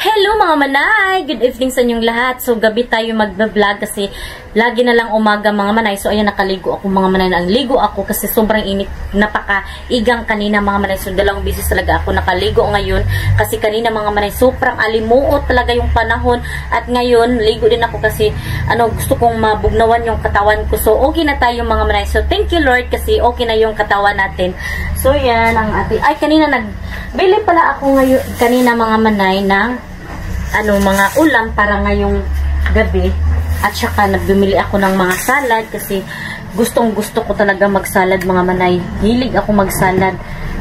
Hello mga manay! Good evening sa inyong lahat. So gabi tayo magba-vlog kasi lagi na lang umaga mga manay. So ayan, nakaligo ako mga manay. Ligo ako kasi sobrang init. Napaka-igang kanina mga manay. So dalawang beses talaga ako nakaligo ngayon. Kasi kanina mga manay, sobrang alimuot talaga yung panahon. At ngayon, ligo din ako kasi gusto kong mabugnawan yung katawan ko. So okay na tayo mga manay. So thank you Lord kasi okay na yung katawan natin. So yan ang ating... Ay, kanina nagbili pala ako ngayon, kanina mga manay ng mga ulam para ngayong gabi. At saka nagbumili ako ng mga salad kasi gustong gusto ko talaga magsalad mga manay. Hilig ako magsalad.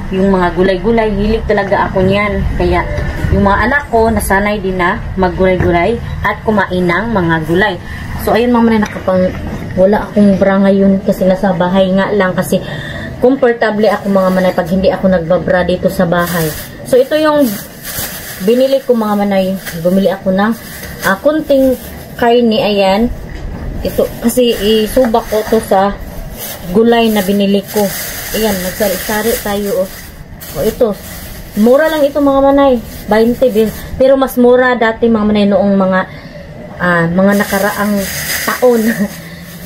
Yung mga gulay-gulay, hilig talaga ako niyan. Kaya yung mga anak ko nasanay din na maggulay-gulay at kumain ng mga gulay. So ayun mga manay, wala akong bra ngayon kasi nasa bahay nga lang kasi komportable ako mga manay pag hindi ako nagbabra dito sa bahay. So ito yung binili ko mga manay. Bumili ako ng kunting karne. Ayan. Ito, kasi isubak ko to sa gulay na binili ko. Ayan, nagsari-sari tayo. O ito, mura lang ito mga manay. 20 din. Pero mas mura dati mga manay noong mga nakaraang taon.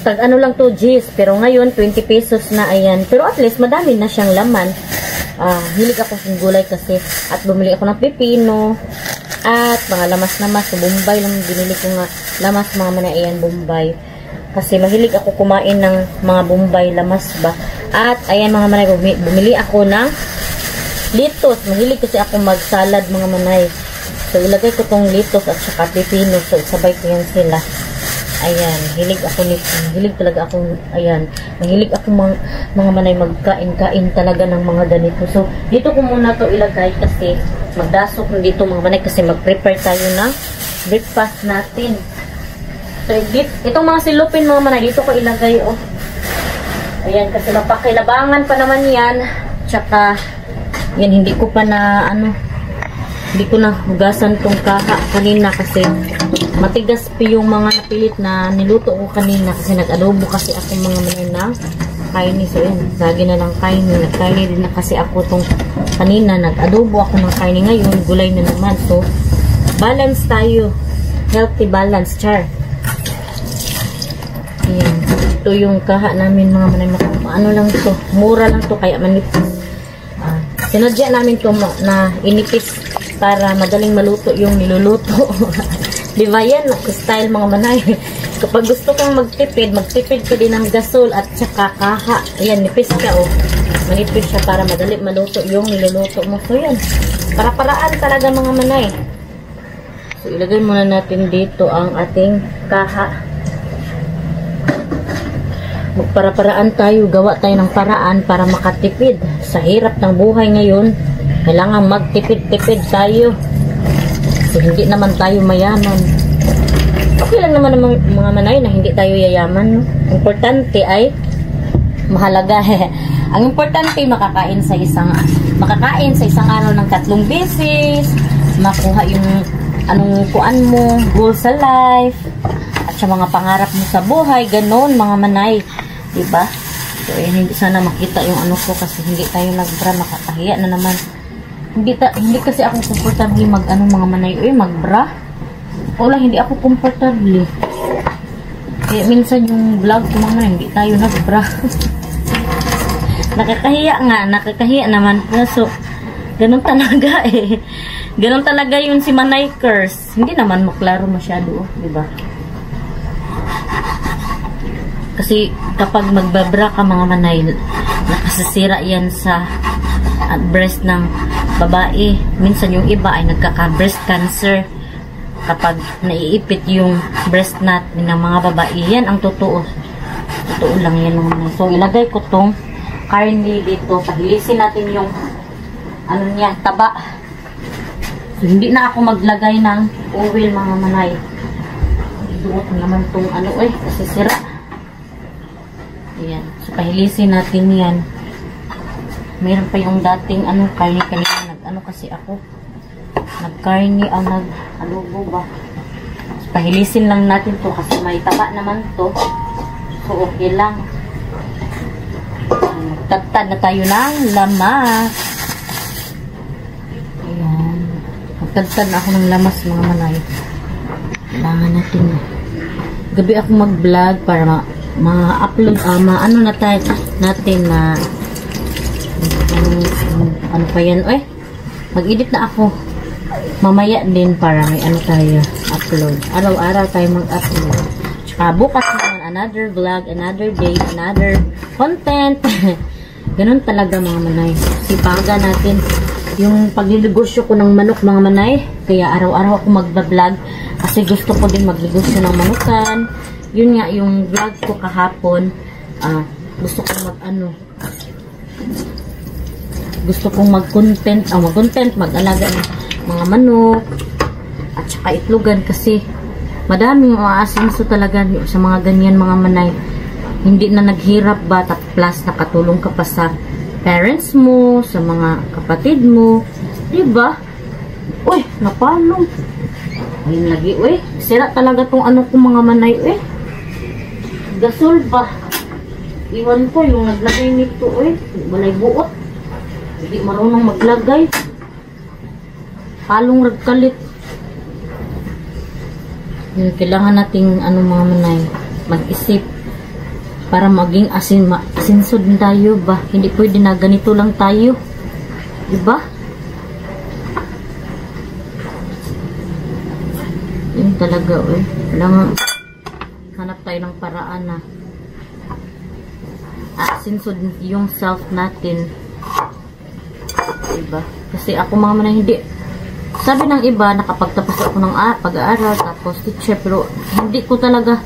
Tag lang to, G's. Pero ngayon, 20 pesos na. Ayan. Pero at least, madami na siyang laman. Hilig ako sa gulay kasi at bumili ako ng pipino at mga lamas-lamas. So Bombay lang binili ko nga lamas mga manay. Ayan, Bombay kasi mahilig ako kumain ng mga Bombay lamas ba. At ayan mga manay, bumili ako ng litos. Mahilig kasi ako magsalad mga manay. So ilagay ko tong litos at saka pipino. So sabay ko yan sila. Ayan, hilig ako nito. Hilig talaga ako, ayan. Mahilig ako mga manay magkain-kain talaga ng mga ganito. So, dito ko muna to ilagay kasi magdasok dito mga manay kasi mag-prepare tayo ng breakfast natin. So, itong mga silupin mga manay, dito ko ilagay, oh. Ayan, kasi mapakilabangan pa naman yan. Tsaka, yan, hindi ko pa na, hindi ko na hugasan tong kaha kanina kasi matigas pa yung mga napilit na niluto ko kanina kasi nag-adobo kasi ako mga manay ng kaini. So yun, lagi na ng kaini. Nag-kaini din na kasi ako tong kanina. Nag-adobo ako ng kaini. Ngayon, gulay na naman. So, balance tayo. Healthy balance, char. Ayan. Ito yung kaha namin mga manay. Ano lang to? Mura lang to kaya manipis. Sinadya namin to na inipis para madaling maluto yung niluluto. Diba yan? Style mga manay. Kapag gusto kang magtipid ka din ng gasol at saka kaha. Ayan, nipis ka oh. Manipis siya para madali maluto yung niluluto mo. So yan. Para-paraan talaga mga manay. So ilagay muna natin dito ang ating kaha. Magpara-paraan tayo. Gawa tayo ng paraan para makatipid. Sa hirap ng buhay ngayon, kailangan magtipid-tipid tayo. So, hindi naman tayo mayaman. Okay lang naman mga manay na hindi tayo yayaman. No? Importante ay mahalaga. Ang importante makakain sa isang araw ng 3 beses. Makuha yung kuan mo, goal sa life. At sa mga pangarap mo sa buhay. Ganon mga manay. Diba? So, hindi sana makita yung ko kasi hindi tayo nagbra. Makakahiya na naman. Hindi kasi ako komportable mga manay. Magbra. Wala, hindi ako komportable. Kaya minsan yung vlog ko mga hindi tayo nagbra. Nakakahiya naman. So, ganun talaga eh. Ganun talaga yun si Manay Curse. Hindi naman maklaro masyado, diba? Kasi kapag magbabra ka mga manay, nakasasira yan sa breast ng babae. Minsan yung iba ay nagkaka-breast cancer kapag naiipit yung breast natin ng mga babae. Yan ang totoo. Totoo lang yan mga manay. So ilagay ko tong karne dito. Pahilisin natin yung taba. So hindi na ako maglagay ng oil mga manay. Iduot naman tong kasi sira. Ayan. So pahilisin natin yan. Meron pa yung dating karne kanina. Kasi ako nagkarne nag-adobo ba. So, pahilisin lang natin to kasi may taba naman to. So okay lang. Magtatad na tayo ng lamas. Ayan. Nagtagtad na ako ng lamas mga manay. Kailangan natin. Gabi ako mag-vlog para ma-upload, ano na tayo natin na ano pa yan, mag-edit na ako mamaya din para may ano tayo upload, araw-araw tayo mag-upload, tsaka bukas naman another vlog, another day, another content. Ganun talaga mga manay, sipagan natin yung paglilnegosyo ko ng manok mga manay, kaya araw-araw ako mag-vlog kasi gusto ko din magnegosyo ng manukan. Yun nga yung vlog ko kahapon, gusto kong gusto kong mag-content, mag-alaga ng mga manok at saka itlogan kasi madaming maasinso talaga sa mga ganyan mga manay. Hindi na naghirap ba, plus nakatulong ka pa sa parents mo, sa mga kapatid mo, diba? Uy, napalong. Ayun lagi, sira talaga tong ano ko mga manay, gasol ba? Iwan ko yung naglagay nito, balay buot. Hindi marunong maglagay. Palong ragkalit. Kailangan nating mga manay, mag-isip para maging asinsod tayo ba? Hindi pwede na ganito lang tayo. Diba? Yun talaga, kailangan hanap tayo ng paraan na asinsod yung self natin. Diba? Kasi ako mga manay, hindi, sabi ng iba, nakapagtapos ako ng pag-aaral, tapos teacher, pero hindi ko talaga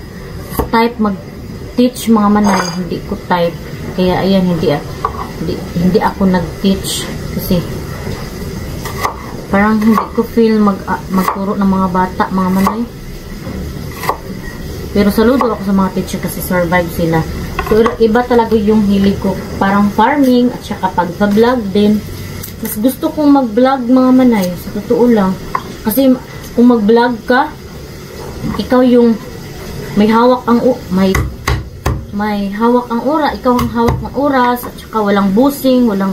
type mag-teach mga manay, hindi ko type, kaya ayan, hindi ako nag-teach, kasi parang hindi ko feel magturo ng mga bata, mga manay. Pero saludo ako sa mga teacher kasi survive sila. So, iba talaga yung hilig ko, parang farming, at saka pag-vlog din. Mas gusto kong mag-vlog mga manay, sa totoo lang. Kasi kung mag-vlog ka, ikaw yung may hawak ang ikaw ang hawak ng oras, at saka walang busing, wala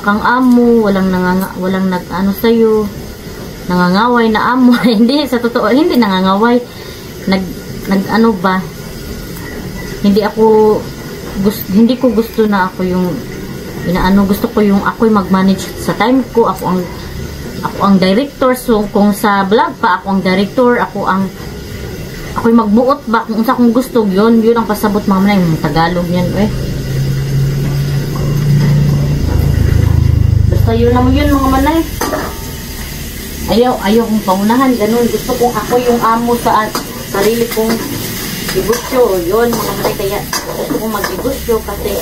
kang amo, walang nag-ano sa'yo, nangangaway na amo. Hindi, sa totoo, hindi nangangaway. Nag-ano ba? Hindi ko gusto na ako yung gusto ko yung ako'y mag-manage sa time ko, ako ang director. So kung sa vlog pa ako ang director, ako'y magbuot ba kung unsa kong gusto, yun ang pasabot mga manay, yung Tagalog yan, basta yun naman yun mga manay. Ayaw kong paunahan, ganun. Gusto kong ako yung amo sa sarili kong negosyo, yun mga manay, kaya gusto kong mag-negosyo kasi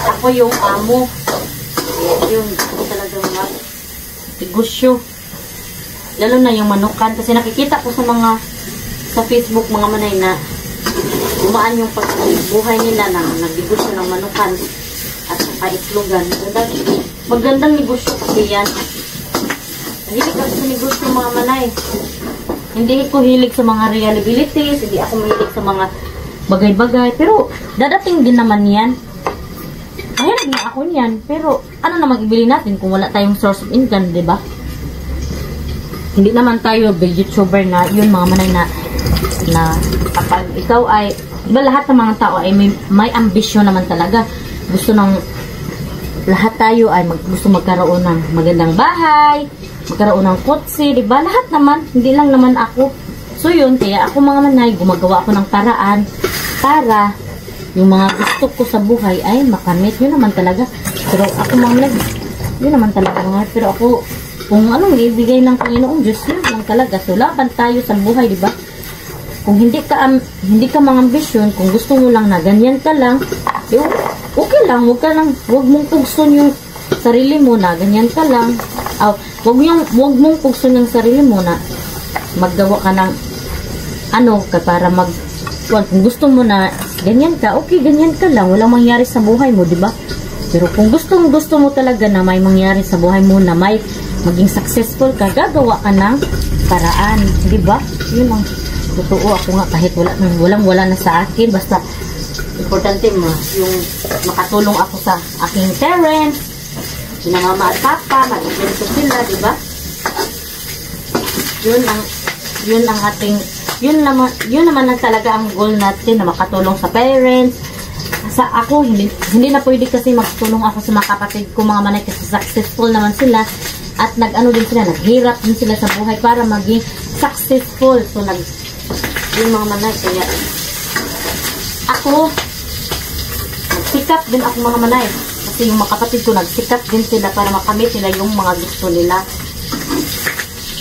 ako yung amo. Yun, ako talaga mga negosyo. Lalo na yung manukan. Kasi nakikita ko sa Facebook mga manay na gumaan yung pagbuhay nila na nagnegosyo ng manukan at saka itlogan. Magandang negosyo kasi yan. Hilig ako sa negosyo mga manay. Hindi ko hilig sa mga reliabilities. Hindi ako mahilig sa mga bagay-bagay. Pero dadating din naman yan. Mahilig na ako niyan, pero ano namang ibili natin kung wala tayong source of income, di ba? Hindi naman tayo big YouTuber na yun mga manay na kapag ikaw ay, di ba lahat ng mga tao ay may ambisyon naman talaga. Lahat tayo ay gusto magkaroon ng magandang bahay, magkaroon ng kotse, di ba? Lahat naman, hindi lang naman ako. So yun, kaya ako mga manay, gumagawa ako ng paraan para yung mga gusto ko sa buhay ay makamit. Yun naman talaga. Pero ako mga yun naman talaga mga. Pero ako, kung anong ibigay ng Panginoong Diyos, yun lang talaga. So, laban tayo sa buhay, di ba? Kung hindi ka mga ambisyon, kung gusto mo lang na ganyan ka lang, okay lang, huwag mong pugson yung sarili mo na ganyan ka lang. Huwag mong pugson yung sarili mo na maggawa ka ng para kung gusto mo na ganyan ka, okay, ganyan ka lang. Walang mangyari sa buhay mo, di ba? Pero kung gusto mo talaga na may mangyari sa buhay mo, na may maging successful ka, gagawa ka ng paraan, di ba? Yun ang totoo. Ako nga, kahit wala na sa akin, basta importante mo, yung makatulong ako sa aking parents, sina mama at papa, mag-invento sila, di ba? Yun ang ating, yun naman ang talaga ang goal natin, na makatulong sa parents. Sa ako, hindi na pwede kasi magtulong ako sa mga kapatid ko, mga manay, kasi successful naman sila. At nag-ano din sila, naghirap din sila sa buhay para maging successful. So, yung mga manay, kaya ako, nagsikap din ako mga manay. Kasi yung mga kapatid ko, nagsikap din sila para makamit nila yung mga gusto nila.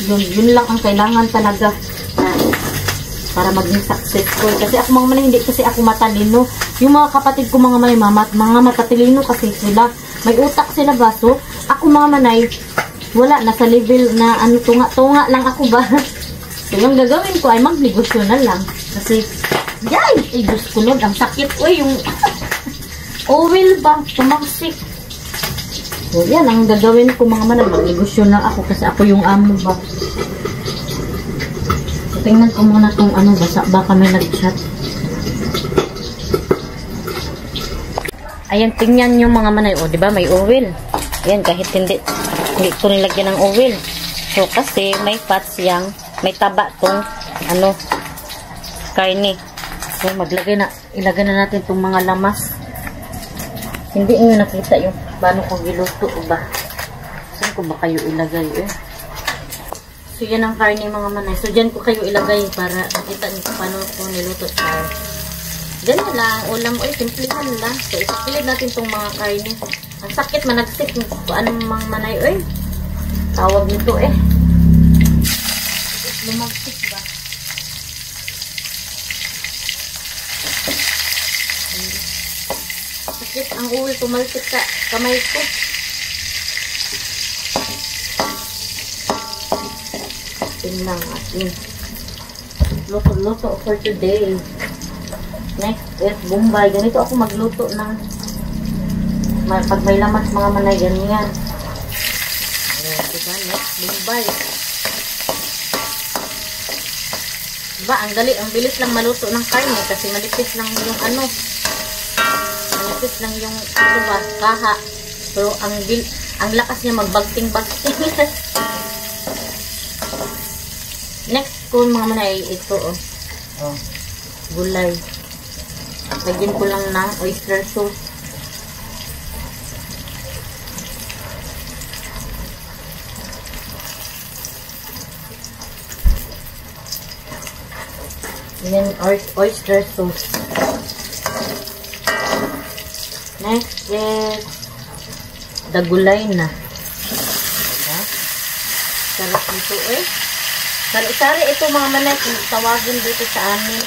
Yun lang ang kailangan talaga na para maging successful. Kasi ako mga manay, hindi kasi ako matalino. Yung mga kapatid ko mga manay, mga matatalino kasi sila. May utak sila ba? So, ako mga manay, wala, nasa level na ano, tunga lang ako ba? So, yung gagawin ko ay magnegosyo na lang. Kasi, yay! Ay, Diyos ko Lord, ang sakit ko yung oil ba? Tumaksik. So, yan, ang gagawin ko mga manay, magnegosyo na ako kasi ako yung amo ba. So, tingnan ko muna kung ano, baka may nag-chat. Ayan, tingnan yung mga manay. O, diba, may oil. Ayan, kahit hindi ko nilagyan ng oil. So, kasi may fats yang, may taba tong, ano, karne. So, ilagay na natin tong mga lamas. Hindi nyo nakita yung paano ko giluto ba? Saan ko ba kayo ilagay eh? So, yan ang karne mga manay. So, dyan ko kayo ilagay para makita nyo paano ko niluto tayo. Ganyan lang, ulam, simplihan lang. So, ipipilit natin itong mga karne. Ang sakit, managsik. Anong mga manay, tawag nito lumagsik ba? Sakit ang uwi, tumalsik ka kamay ko. Tingnan natin. Luto for today. Next is Bombay. Ganito ako magluto ng pag may lamas mga manay, ganyan. Ayan, diba? Next, Bombay. Diba? Ang bilis lang maluto ng karne kasi malipis lang yung ano. Malipis lang yung ba, kaha. Pero ang lakas niya magbagting-bagting. Next ko mga manay, ito gulay. Lagyan ko lang ng oyster sauce. Then oyster sauce. Next is the gulay na. Diba? Sarap nito Sari-sari ito mga manay, kung tawagin dito sa amin.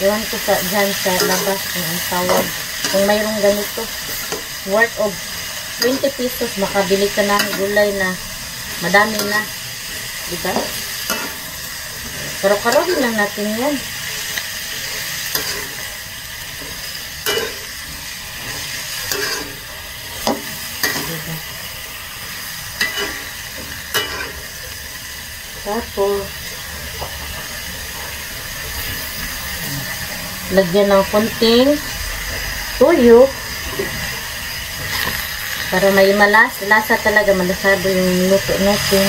Iwan ko dyan sa labas kung ang tawag. Kung mayroong ganito, worth of 20 pesos, makabili ka ng gulay na madami na. Diba? Pero karami lang natin yan. Diba? Tapos, lagyan ng konting tuyo para may lasa talaga, malasado yung luto natin.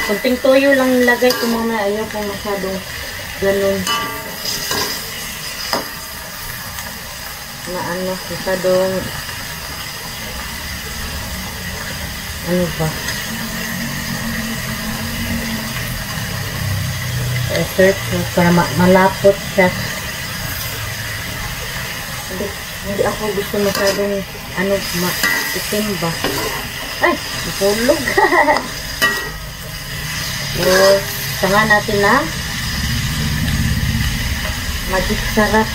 Kunting toyo lang nilagay ko mga ayaw po masyadong ganun na ano, masyadong ano ba search para malapot siya. Hindi ako gusto masyadong ano, itim ba. Ay, napulog. So, sanga natin na magic sarap.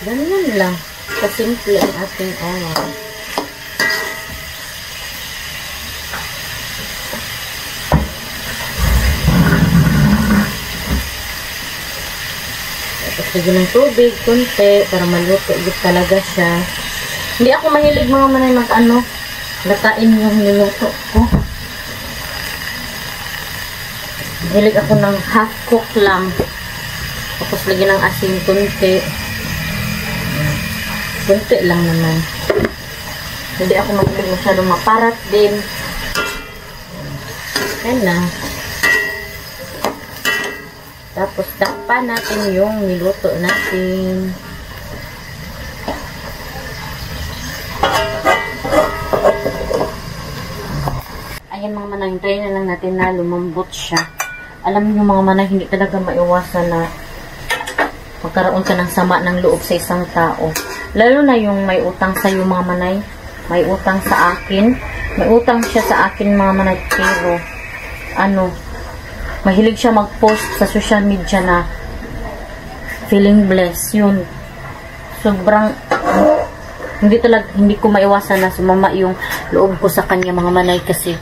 Ganyan lang. Kasimple ang ating oil. Tapos lagyan ng tubig, kunti, para maluto talaga siya. Hindi ako mahilig mga manay mag latain yung niluto ko. Mahilig ako ng half cook lang. Tapos lagyan ng asin, kunti. Kunti lang naman. Hindi ako mahilig masyadong maparat din. Yan na. Tapos takpan natin yung niluto natin. Ayan mga manay, hintayin na lang natin na lumambot siya. Alam niyo mga manay, hindi talaga maiwasan na magkaroon ka ng sama ng loob sa isang tao. Lalo na yung may utang sa iyo mga manay. May utang sa akin. May utang siya sa akin mga manay. Pero, mahilig siya mag-post sa social media na feeling blessed. Yun. Sobrang, hindi ko maiwasan na sumama yung loob ko sa kanya mga manay. Kasi,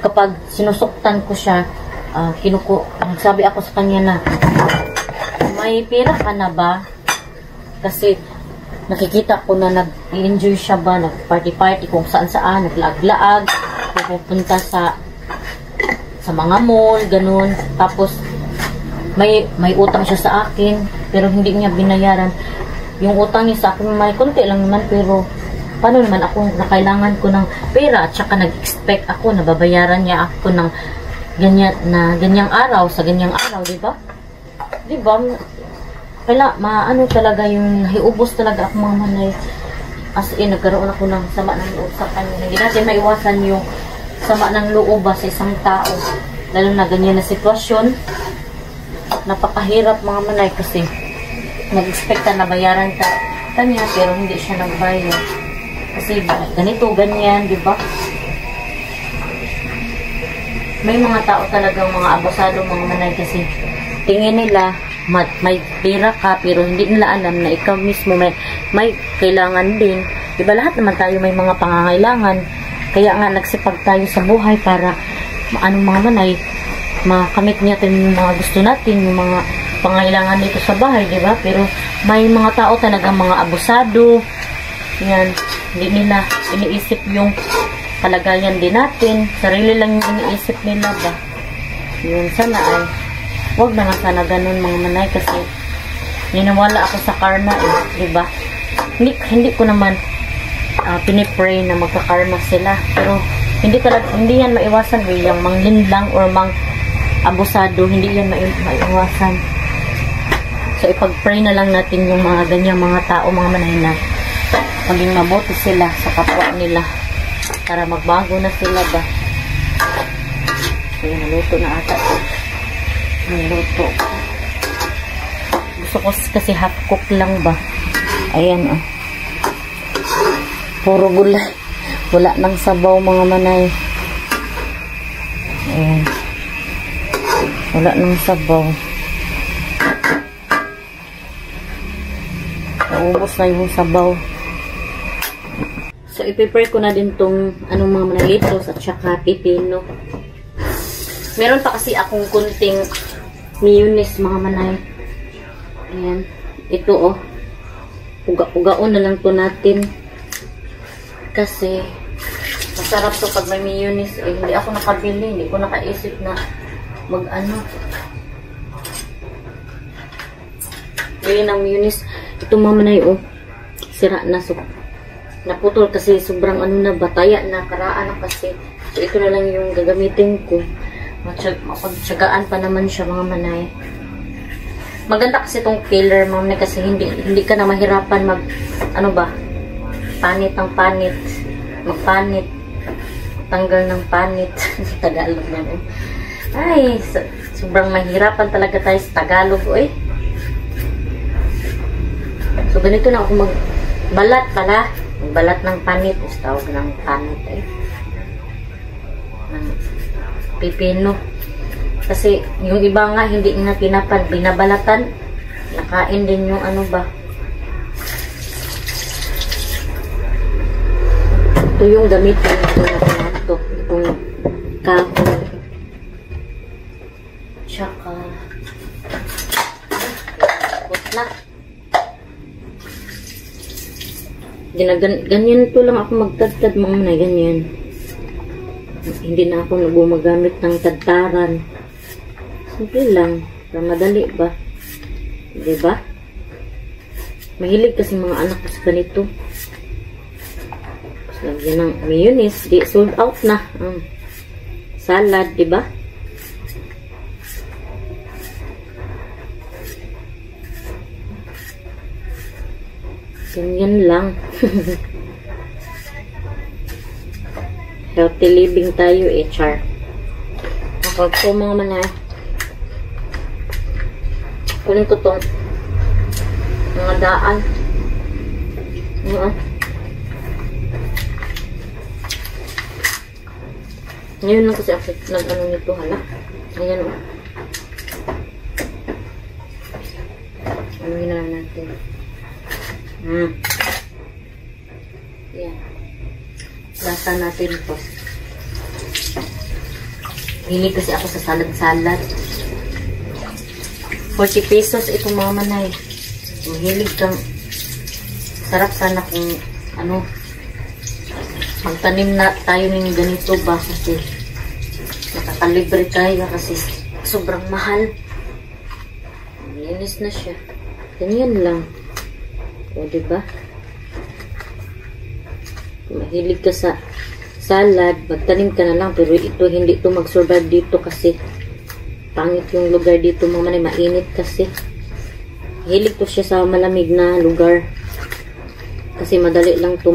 kapag sinusuktan ko siya, sabi ako sa kanya na, may pera ka na ba? Kasi, nakikita ko na nag-enjoy siya ba, nag-party-party kung saan-saan, naglaag-laag, pupunta sa mga mall, ganun. Tapos, may utang siya sa akin, pero hindi niya binayaran. Yung utang niya sa akin, may konti lang naman, pero paano naman ako na kailangan ko ng pera at saka nag-expect ako na babayaran niya ako ng ganyang araw sa ganyang araw, di ba? Di ba? Kaya talaga yung nahiubos talaga ako mga manay. As in, nagkaroon ako ng sama ng loob sa kanya. Hindi natin maiwasan yung sama ng loob sa isang tao. Lalo na ganyan na sitwasyon. Napakahirap mga manay kasi nag-expect na bayaran kanya pero hindi siya nagbayad. Kasi ganito, ganyan, di ba? May mga tao talagang mga abusado mga manay kasi tingin nila may pera ka pero hindi nila alam na ikaw mismo may kailangan din. Diba lahat naman tayo may mga pangangailangan. Kaya nga nagsipag tayo sa buhay para mga manay makamit natin yung mga gusto natin, yung mga pangangailangan dito sa bahay, diba? Pero may mga tao talagang mga abusado. Yan, hindi nila iniisip yung kalagayan din natin. Sarili lang yung iniisip nila ba. Yun, sana ay huwag naman sana ganun mga manay kasi niniwala ako sa karma diba? Hindi ko naman pinipray na magkakarma sila pero hindi yan maiwasan yung manglinlang or abusado, hindi yan maiwasan. So ipag-pray na lang natin yung mga ganyang mga tao mga manay na maging mabuti sila sa kapwa nila para magbago na sila ba. So naluto na ata niluto. Gusto ko kasi half cook lang ba. Ayan puro gulay. Wala nang sabaw mga manay. Ayan. Wala nang sabaw. Naubos na yung sabaw. So i-prepare ko na din tong mga manalitos at saka pipino. Meron pa kasi akong kunting mayonnaise mga manay. Ayan. Ito uga-ugaon na lang to natin. Kasi masarap to pag may mayonnaise. Hindi ako nakabili. Hindi ko nakaisip na bili ng mayonnaise. Ito mga manay sira na. So, naputol kasi sobrang bataya na, karaan na kasi. So ito na lang yung gagamitin ko. Mapagtsagaan pa naman siya mga manay. Maganda kasi itong filler mga manay kasi hindi ka na mahirapan panit ang panit. Magpanit. Tanggal ng panit. Tagalog naman. Ay, sobrang mahirapan talaga tayo sa Tagalog. So ganito na ako magbalat pala. Magbalat ng panit. Tawag ng panit pipino. Kasi yung iba nga hindi na binabalatan. Nakain din yung Ito yung gamitin ko na ito. Itong kahoy. Tsaka na. Ganyan to lang ako magtadtad mo na ganyan. Hindi na ako gumagamit ng tadtaran. Simple lang. Para madali ba? Diba? Mahilig kasi mga anak ko sa ganito. Tapos lagyan ng mayonnaise. Di, sold out na. Salad, diba? Ganyan lang. Healthy living tayo eh, char. Ako po mga manay. Kunin ko tong mga daan. Ngayon lang kasi ako nag-ano nito, hala. Ayan o. Ano na lang natin. Yan. Lasa natin ito. Hilig kasi ako sa salad-salad. 40 pesos itong mga manay. Mahilig kang sarap sana kung ano magtanim na tayo ng ganito ba kasi nakakalibre tayo kasi sobrang mahal. Linis na siya. Ganyan lang. O diba? Kung mahilig ka sa salad, magtanim ka na lang pero ito hindi ito mag-survive dito kasi pangit yung lugar dito mga manay, mainit kasi. Hilig to siya sa malamig na lugar. Kasi madali lang ito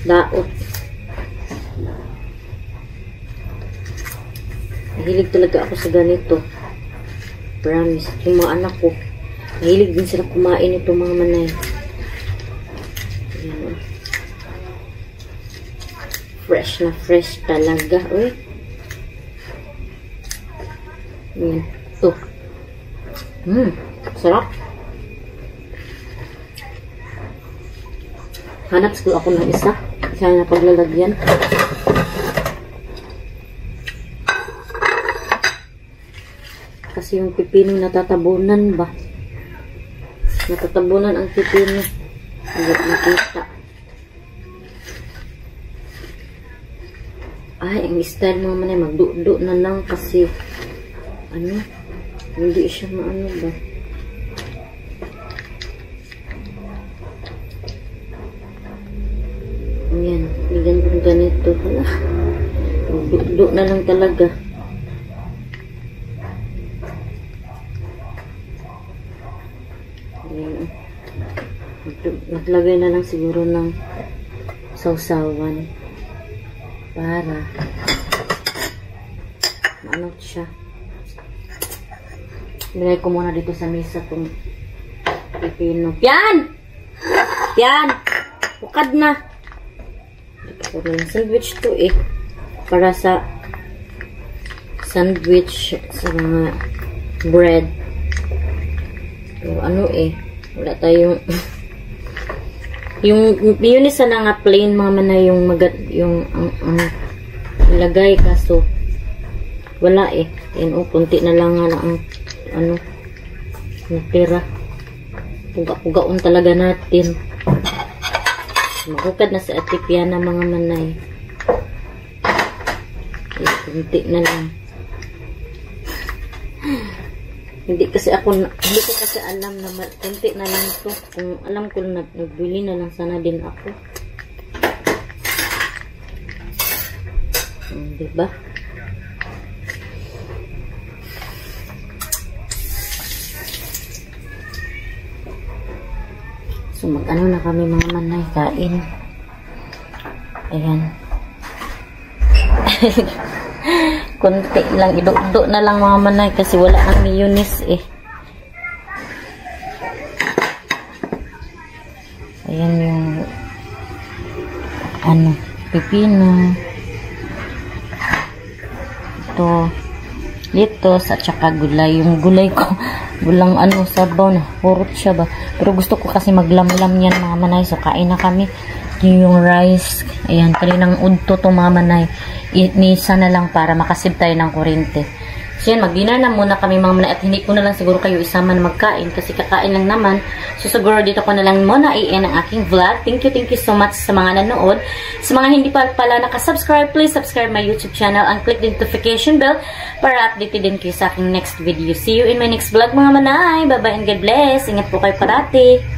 daot. Hilig talaga ako sa ganito. Promise. Yung mga anak ko, mahilig din sila kumain ito mga manay. Ayan. Fresh na fresh talaga. Uy. Ayan. Ito. Sarap. Hanap ko ako ng isa. Isa na paglalagyan. Kasi yung pipino natatabunan ba? Natatabunan ang pipino. Hindi nakita. Ay, ang style mga manay, magdudo na lang kasi ano, hindi siya maano ba? Ayan, bigyan ko ganito. Hala, magdudo na lang talaga. Ayan. Maglagay na lang siguro ng sausawan para maano siya. Nilagay ko muna dito sa mesa itong pipino. Yan! Yan! Bukad na! Sandwich to eh. Para sa sandwich sa mga bread. Pero ano eh. Wala tayong yung mayonnaise na nga plain mga manay yung ilagay kaso wala eh. Yan o, kunti na lang nga ang ano natira. Puga-pugaon talaga natin. Magukad na sa atipya na mga manay. Kunti na lang. Hindi ko kasi alam na kunti na lang to. Kung alam ko na nagbili na lang sana din ako. Diba? So, mag-ano na kami mga manay, kain. Ayan. Kunti lang, idukdo na lang mga manay kasi wala ang mayonnaise eh. Ayan yung ano, pipino. Ito, litos at saka gulay. Yung gulay ko, gulang ano, sabaw na, hurot siya ba. Pero gusto ko kasi maglamlam yan mga manay. So, kain na kami. yung rice. Ayan, kaninang udto to mga manay. Inisa na lang para makasib tayo ng kuryente. So yan, mag-dinner na muna kami mga manay at hindi ko na lang siguro kayo isama na magkain kasi kakain lang naman. So siguro dito ko na lang muna i-end ang aking vlog. Thank you so much sa mga nanood. Sa mga hindi pa pala nakasubscribe, please subscribe my YouTube channel and click the notification bell para updated din kayo sa aking next video. See you in my next vlog mga manay. Bye bye and God bless. Ingat po kayo parati.